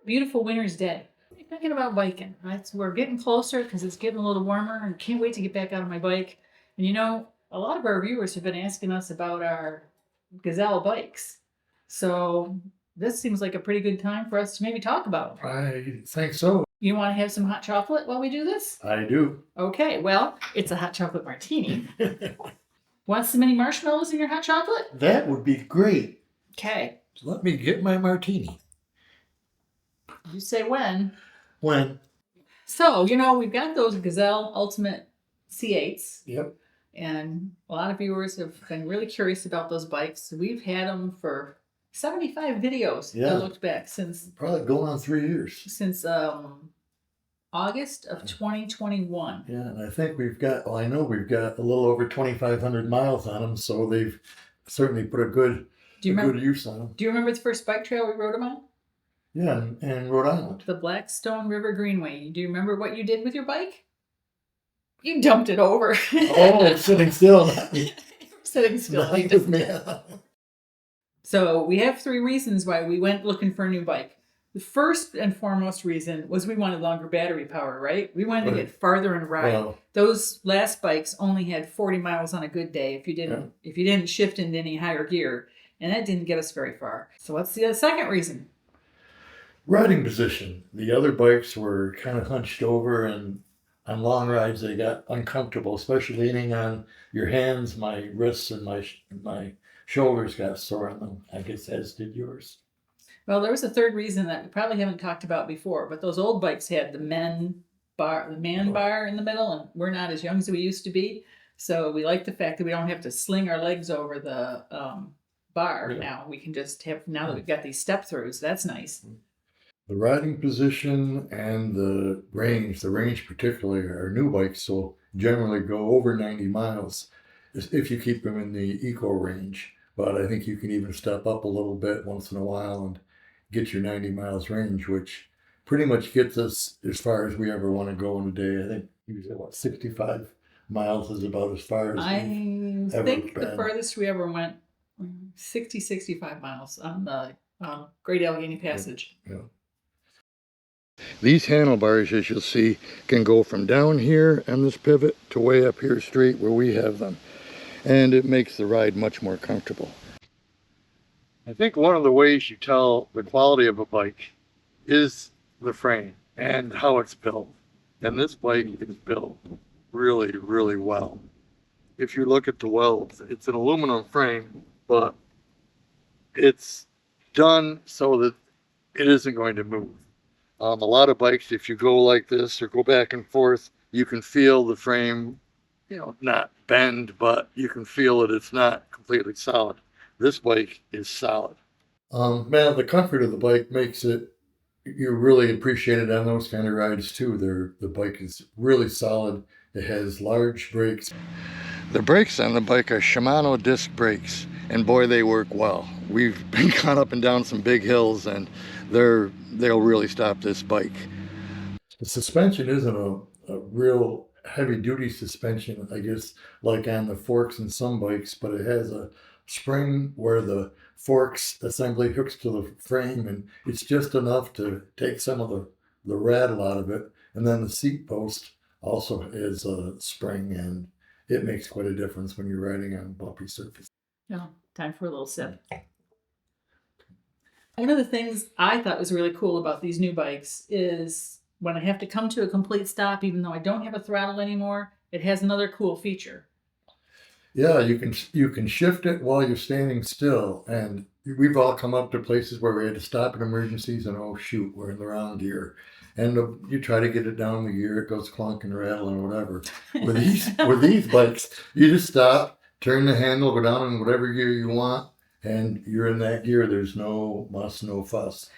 beautiful winter's day. I'm thinking about biking. We're getting closer because it's getting a little warmer and can't wait to get back out on my bike. And a lot of our viewers have been asking us about our Gazelle bikes. So this seems like a pretty good time for us to maybe talk about them. I think so. You want to have some hot chocolate while we do this? I do. Okay, well, it's a hot chocolate martini. Want some mini marshmallows in your hot chocolate? That would be great. Okay. Let me get my martini. You say when. When? So, we've got those Gazelle Ultimate C8s. Yep. And a lot of viewers have been really curious about those bikes. We've had them for 75 videos. Yeah. I looked back since probably going on 3 years. Since August of 2021. Yeah, and I think I know we've got a little over 2,500 miles on them, so they've certainly put a good use on them. Do you remember the first bike trail we rode them on? Yeah, in Rhode Island. The Blackstone River Greenway. Do you remember what you did with your bike? You dumped it over. Oh, sitting still. Sitting still. Not with me. So we have 3 reasons why we went looking for a new bike. The first and foremost reason was we wanted longer battery power, right? We wanted to get farther in a ride. Wow. Those last bikes only had 40 miles on a good day if you didn't shift into any higher gear, and that didn't get us very far. So what's the second reason? Riding position. The other bikes were kind of hunched over, and on long rides they got uncomfortable, especially leaning on your hands. My wrists and my shoulders got sore on them, I guess, as did yours. Well, there was a third reason that we probably haven't talked about before, but those old bikes had the man bar in the middle, and we're not as young as we used to be. So we like the fact that we don't have to sling our legs over the bar now. We can just now that we've got these step throughs, that's nice. The riding position and the range particularly, our new bikes will generally go over 90 miles if you keep them in the eco range. But I think you can even step up a little bit once in a while and get your 90 miles range, which pretty much gets us as far as we ever want to go in a day. I think usually 65 miles is about as far as I think the farthest we ever went, 65 miles on the Great Allegheny Passage. Yeah. These handlebars, as you'll see, can go from down here on this pivot to way up here straight where we have them. And it makes the ride much more comfortable. I think one of the ways you tell the quality of a bike is the frame and how it's built. And this bike is built really, really well. If you look at the welds, it's an aluminum frame, but it's done so that it isn't going to move. A lot of bikes, if you go like this or go back and forth, you can feel the frame, not bend, but you can feel that it's not completely solid. This bike is solid. Man, the comfort of the bike makes it, you really appreciate it on those kind of rides too. The bike is really solid. It has large brakes. The brakes on the bike are Shimano disc brakes, and boy, they work well. We've been gone up and down some big hills, and they'll really stop this bike. The suspension isn't a real heavy-duty suspension, I guess, like on the forks in some bikes, but it has a spring where the forks assembly hooks to the frame, and it's just enough to take some of the rattle out of it. And then the seat post also is a spring, and it makes quite a difference when you're riding on a bumpy surface. Yeah, time for a little sip. One of the things I thought was really cool about these new bikes is when I have to come to a complete stop, even though I don't have a throttle anymore, it has another cool feature. Yeah, you can shift it while you're standing still. And we've all come up to places where we had to stop in emergencies and, oh shoot, we're in the wrong gear. And you try to get it down the gear, it goes clunk and rattle and whatever. With these bikes, you just stop, turn the handle, go down in whatever gear you want, and you're in that gear. There's no muss, no fuss.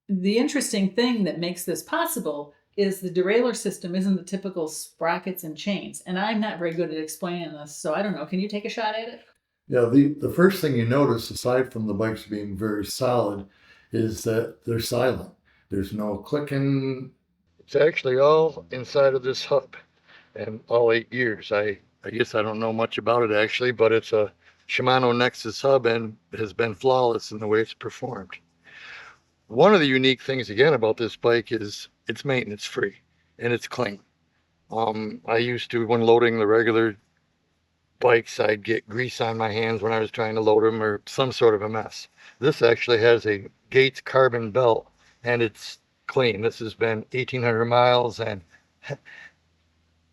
The interesting thing that makes this possible is the derailleur system isn't the typical sprockets and chains. And I'm not very good at explaining this, so I don't know. Can you take a shot at it? Yeah, the first thing you notice, aside from the bikes being very solid, is that they're silent. There's no clicking. It's actually all inside of this hub and all 8 gears. I guess I don't know much about it actually, but it's a Shimano Nexus hub and has been flawless in the way it's performed. One of the unique things again about this bike is it's maintenance free and it's clean. I used to, when loading the regular bikes, I'd get grease on my hands when I was trying to load them or some sort of a mess. This actually has a Gates carbon belt and it's clean. This has been 1,800 miles and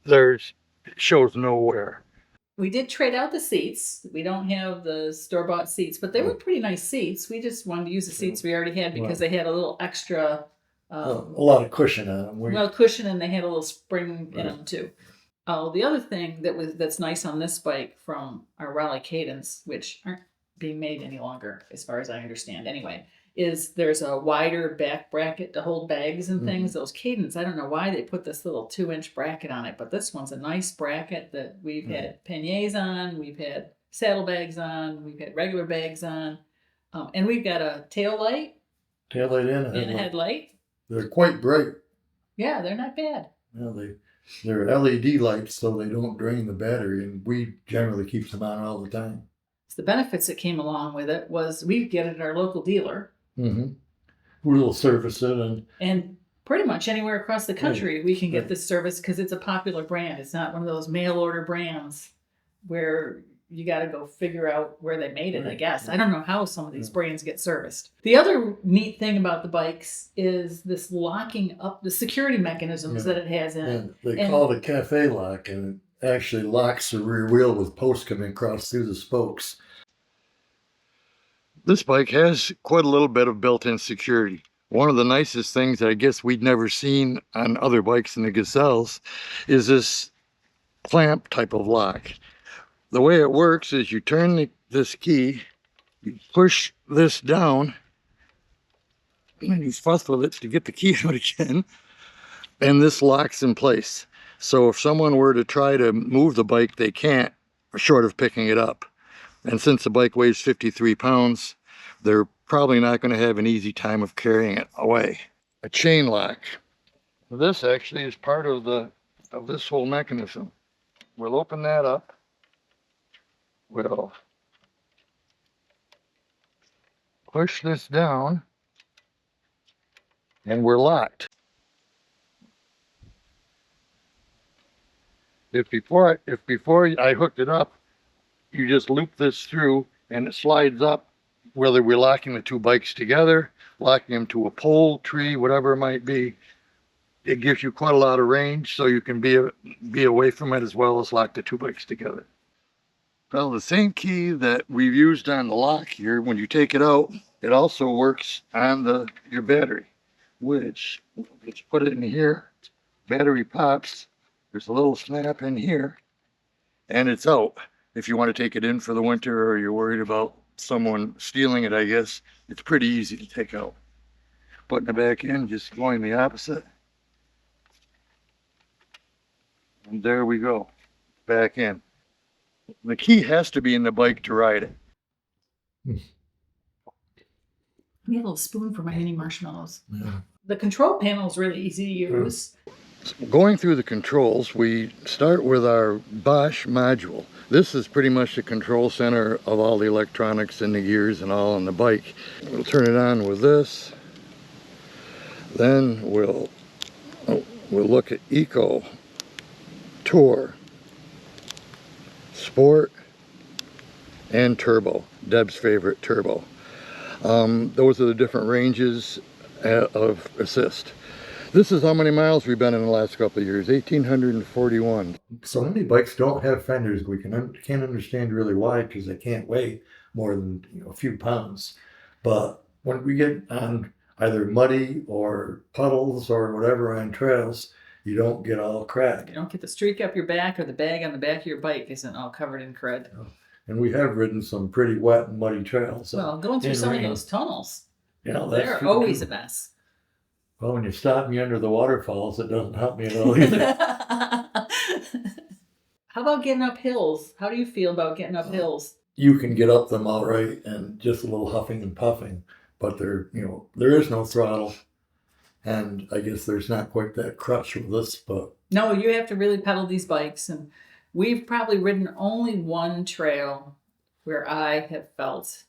there's, it shows no wear. We did trade out the seats. We don't have the store-bought seats, but they were pretty nice seats. We just wanted to use the seats we already had because they had a little extra, a lot of cushion on them. Well, cushion, and they had a little spring in them too. Oh, the other thing that's nice on this bike from our Raleigh Cadence, which aren't being made any longer, as far as I understand, anyway, is there's a wider back bracket to hold bags and things. Those Cadence, I don't know why they put this little 2-inch bracket on it, but this one's a nice bracket that we've had panniers on, we've had saddlebags on, we've had regular bags on, and we've got a tail light and a headlight. They're quite bright. Yeah, they're not bad. Yeah, they're LED lights, so they don't drain the battery, and we generally keep them on all the time. The benefits that came along with it was we get it at our local dealer. We'll service it, and pretty much anywhere across the country we can get this service because it's a popular brand. It's not one of those mail order brands where you got to go figure out where they made it. I guess I don't know how some of these brands get serviced. The other neat thing about the bikes is this locking up, the security mechanisms that it has in it. They call it a Café lock, and it actually locks the rear wheel with posts coming across through the spokes. This bike has quite a little bit of built-in security. One of the nicest things that I guess we'd never seen on other bikes in the Gazelles is this clamp type of lock. The way it works is you turn this key, you push this down, and you fuss with it to get the key out again, and this locks in place. So if someone were to try to move the bike, they can't, short of picking it up. And since the bike weighs 53 pounds, they're probably not going to have an easy time of carrying it away. A chain lock. This actually is part of this whole mechanism. We'll open that up. We'll push this down, and we're locked. If before I hooked it up, you just loop this through and it slides up, whether we're locking the two bikes together, locking them to a pole, tree, whatever it might be. It gives you quite a lot of range, so you can be away from it as well as lock the two bikes together. Well, the same key that we've used on the lock here, when you take it out, it also works on your battery, which, let's put it in here, battery pops, there's a little snap in here, and it's out. If you want to take it in for the winter or you're worried about someone stealing it, I guess, it's pretty easy to take out. Putting it back in, just going the opposite. And there we go, back in. The key has to be in the bike to ride it. I need a little spoon for my mini marshmallows. The control panel is really easy to use. Going through the controls, we start with our Bosch module. This is pretty much the control center of all the electronics and the gears and all on the bike. We'll turn it on with this. Then we'll look at Eco, Tour, Sport, and Turbo. Deb's favorite, Turbo. Those are the different ranges of assist. This is how many miles we've been in the last couple of years, 1,841. So many bikes don't have fenders. We can't understand really why, because they can't weigh more than a few pounds. But when we get on either muddy or puddles or whatever on trails, you don't get all cracked. You don't get the streak up your back, or the bag on the back of your bike isn't all covered in crud. And we have ridden some pretty wet and muddy trails. Well, going through some of those tunnels, they're always a mess. Well, when you stop me under the waterfalls, it doesn't help me at all either. How about getting up hills? How do you feel about getting up hills? You can get up them all right, and just a little huffing and puffing, but there is no throttle, and I guess there's not quite that crutch with this, but no, you have to really pedal these bikes, and we've probably ridden only one trail where I have felt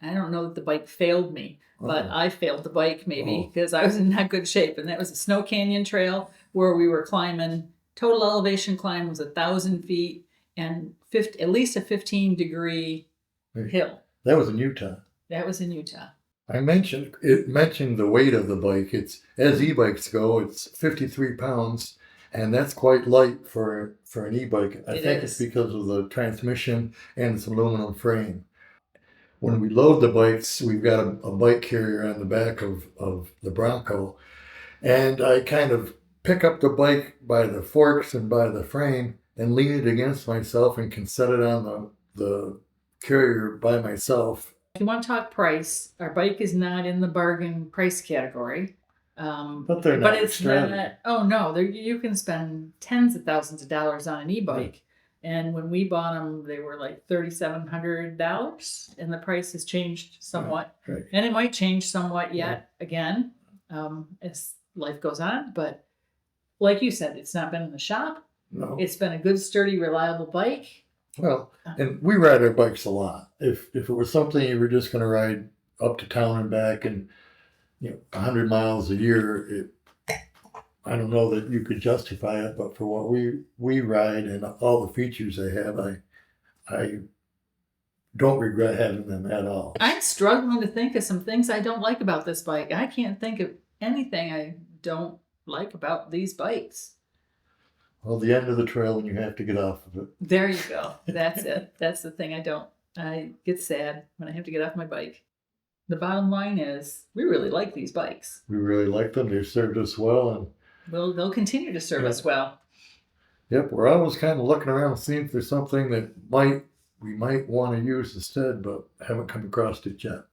I don't know that the bike failed me, but I failed the bike maybe because I was in not good shape. And that was a snow canyon trail where we were climbing. Total elevation climb was 1,000 feet and at least a 15-degree hill. That was in Utah. That was in Utah. I mentioned the weight of the bike. It's, as e-bikes go, it's 53 pounds, and that's quite light for an e-bike. I think it's because of the transmission and its aluminum frame. When we load the bikes, we've got a bike carrier on the back of the Bronco, and I kind of pick up the bike by the forks and by the frame and lean it against myself and can set it on the carrier by myself. If you want to talk price, our bike is not in the bargain price category. But they're not. But it's not. Oh no, you can spend tens of thousands of dollars on an e-bike, and when we bought them, they were like $3,700, and the price has changed somewhat, and it might change somewhat yet again as life goes on. But like you said, it's not been in the shop. No, it's been a good, sturdy, reliable bike. Well, and we ride our bikes a lot. If it was something you were just going to ride up to town and back and 100 miles a year, I don't know that you could justify it. But for what we ride and all the features they have, I don't regret having them at all. I'm struggling to think of some things I don't like about this bike. I can't think of anything I don't like about these bikes. Well, the end of the trail when you have to get off of it. There you go. That's it. That's the thing I get sad when I have to get off my bike. The bottom line is we really like these bikes. We really like them. They've served us well. And they'll continue to serve us well. Yep. We're always kind of looking around seeing if there's something that we might want to use instead, but haven't come across it yet.